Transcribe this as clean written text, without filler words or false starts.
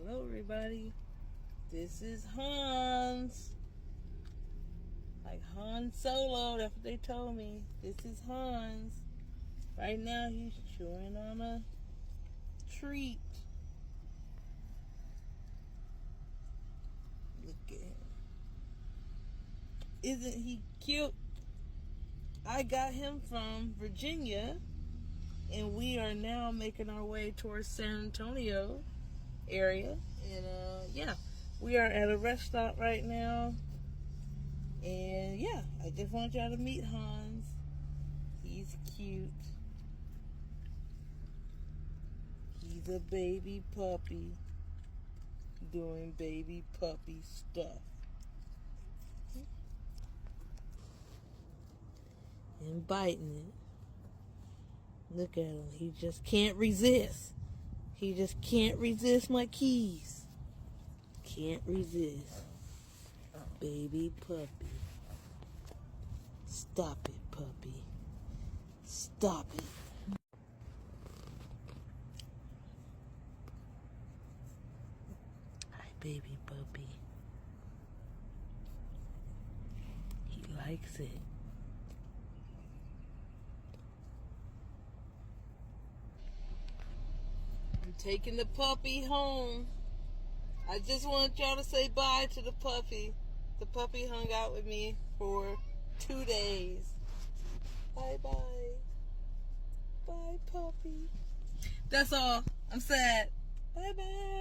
Hello everybody, this is Hans, like Han Solo, that's what they told me. This is Hans. Right now he's chewing on a treat. Look at him. Isn't he cute? I got him from Virginia and we are now making our way towards San Antonio area, and yeah, we are at a restaurant right now, and yeah, I just want y'all to meet Hans. He's cute. He's a baby puppy doing baby puppy stuff and biting it. Look at him, he just can't resist. He just can't resist my keys. Can't resist. Baby puppy. Stop it, puppy. Stop it. Hi, baby puppy. He likes it. I'm taking the puppy home. I just want y'all to say bye to the puppy. The puppy hung out with me for 2 days. Bye-bye. Bye, puppy. That's all. I'm sad. Bye-bye.